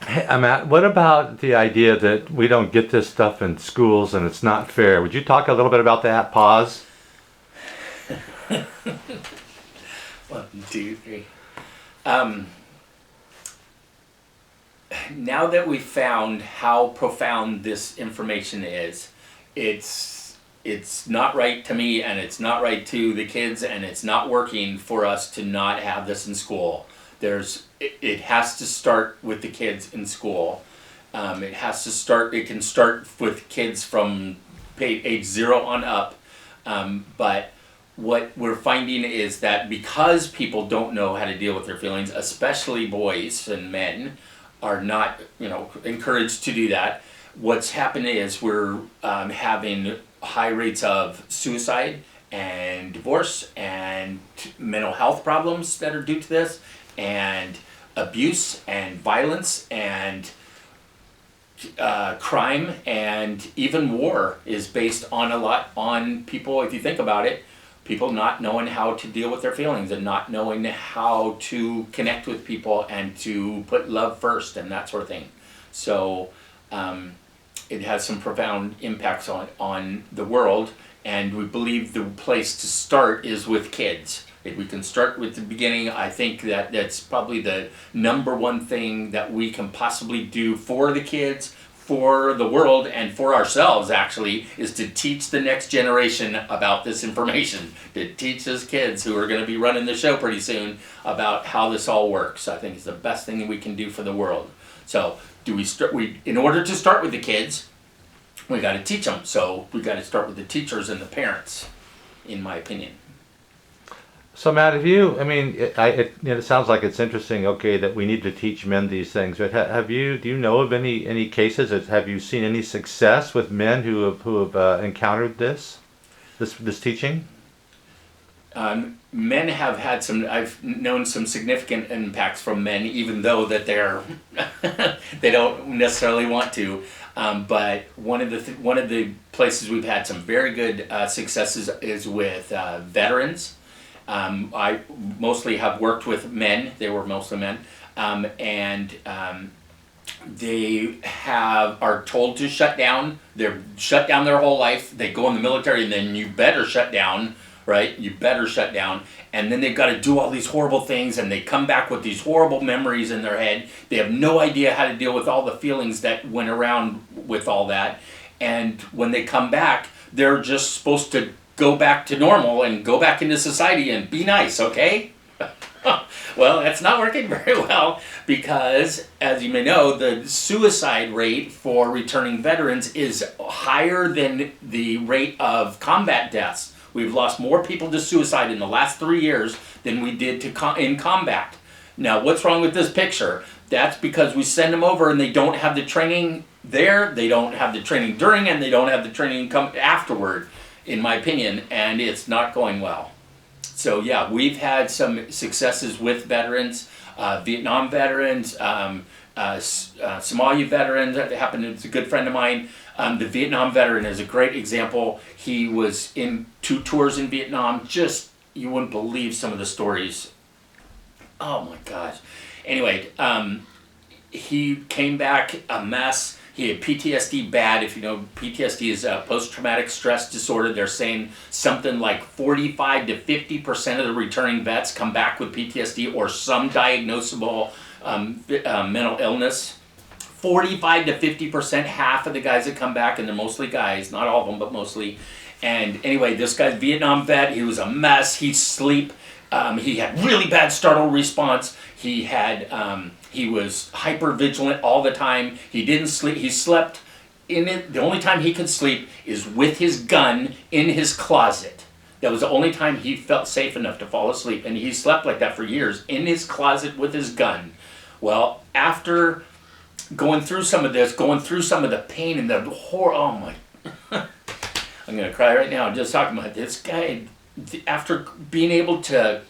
Hey, Matt, what about the idea that we don't get this stuff in schools and it's not fair? Would you talk a little bit about that? Pause. 1, 2, 3. Um, Now that we've found how profound this information is, it's not right to me, and it's not right to the kids, and it's not working for us to not have this in school. It has to start with the kids in school. It has to start. It can start with kids from age 0 on up, but what we're finding is that because people don't know how to deal with their feelings, especially boys and men, are not encouraged to do that. What's happening is we're having high rates of suicide and divorce and mental health problems that are due to this, and abuse and violence and crime, and even war is based on a lot on people. If you think about it, people not knowing how to deal with their feelings and not knowing how to connect with people and to put love first and that sort of thing. So it has some profound impacts on the world, and we believe the place to start is with kids. If we can start with the beginning, I think that's probably the number one thing that we can possibly do for the kids, for the world, and for ourselves, actually, is to teach the next generation about this information, to teach those kids who are going to be running the show pretty soon about how this all works. I think it's the best thing that we can do for the world. So in order to start with the kids, we got to teach them. So we got to start with the teachers and the parents, in my opinion. So, Matt, it sounds like it's interesting, okay, that we need to teach men these things, but do you know of any cases, have you seen any success with men who have encountered this teaching? Men have had I've known some significant impacts from men, even though that they don't necessarily want to. But one of the places we've had some very good successes is with veterans. I mostly have worked with men. They were mostly men, and they are told to shut down. They're shut down their whole life. They go in the military, and then you better shut down, right? You better shut down. And then they've got to do all these horrible things, and they come back with these horrible memories in their head. They have no idea how to deal with all the feelings that went around with all that. And when they come back, they're just supposed to go back to normal and go back into society and be nice, okay? Well, that's not working very well, because, as you may know, the suicide rate for returning veterans is higher than the rate of combat deaths. We've lost more people to suicide in the last 3 years than we did in combat. Now, what's wrong with this picture? That's because we send them over and they don't have the training there, they don't have the training during, and they don't have the training afterward, in my opinion, and it's not going well. So yeah, we've had some successes with veterans, Vietnam veterans, Somalia veterans. That happened. It's a good friend of mine. The Vietnam veteran is a great example. He was in 2 tours in Vietnam. Just, you wouldn't believe some of the stories. Oh my gosh. Anyway, he came back a mess. He had PTSD bad. If you know, PTSD is post-traumatic stress disorder. They're saying something like 45 to 50% of the returning vets come back with PTSD or some diagnosable mental illness. 45 to 50%, half of the guys that come back, and they're mostly guys, not all of them, but mostly. And anyway, this guy's Vietnam vet. He was a mess. He'd sleep. He had really bad startle response. He was hyper vigilant all the time. He didn't sleep. He slept in it. The only time he could sleep is with his gun in his closet. That was the only time he felt safe enough to fall asleep. And he slept like that for years, in his closet with his gun. Well, after going through some of this, going through some of the pain and the horror, oh my, I'm going to cry right now just talking about this guy. After being able to,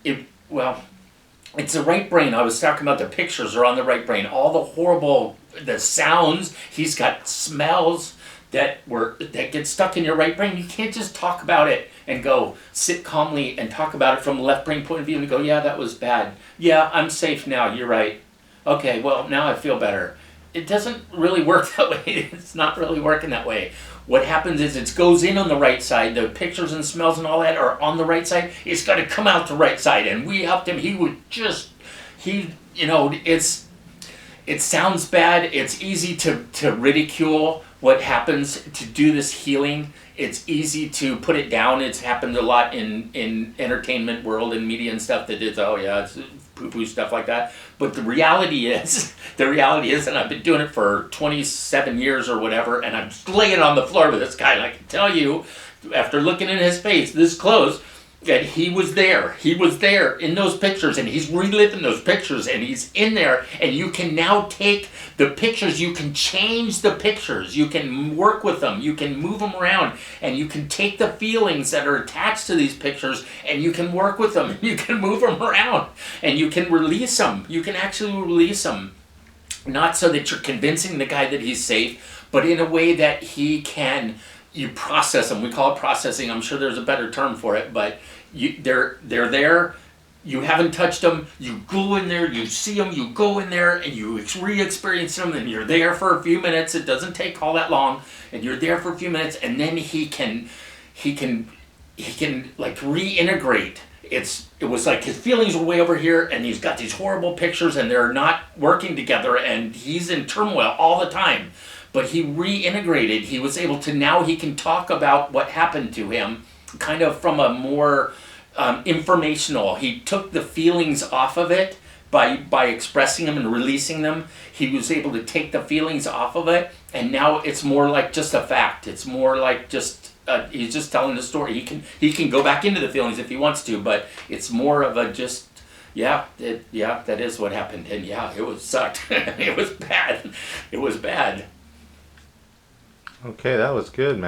it's the right brain. I was talking about the pictures are on the right brain. All the sounds, he's got smells that get stuck in your right brain. You can't just talk about it and go sit calmly and talk about it from the left brain point of view and go, yeah, that was bad. Yeah, I'm safe now. You're right. Okay, well, now I feel better. It doesn't really work that way. It's not really working that way. What happens is it goes in on the right side. The pictures and smells and all that are on the right side. It's got to come out the right side. And we helped him. He would just, it sounds bad. It's easy to ridicule what happens to do this healing. It's easy to put it down. It's happened a lot in entertainment world and media and stuff that it's, oh yeah, it's poo-poo stuff like that. But the reality is, and I've been doing it for 27 years or whatever, and I'm laying on the floor with this guy, and I can tell you, after looking in his face this close, that he was there. He was there in those pictures, and he's reliving those pictures, and he's in there, and you can now take the pictures, you can change the pictures, you can work with them, you can move them around, and you can take the feelings that are attached to these pictures, and you can work with them, and you can move them around, and you can release them. You can actually release them. Not so that you're convincing the guy that he's safe, but in a way that he can, you process them. We call it processing. I'm sure there's a better term for it, but they're there. You haven't touched them. You go in there, you see them, you go in there, and you re-experience them, and you're there for a few minutes. It doesn't take all that long, and you're there for a few minutes, and then he can like reintegrate. It was like his feelings were way over here, and he's got these horrible pictures, and they're not working together, and he's in turmoil all the time. But he reintegrated. He was able to, now he can talk about what happened to him kind of from a more informational. He took the feelings off of it by expressing them and releasing them. He was able to take the feelings off of it, and now it's more like just a fact. It's more like just he's just telling the story. He can go back into the feelings if he wants to, but it's more of a just that is what happened, and yeah, it was sucked. It was bad. It was bad. Okay, that was good, man.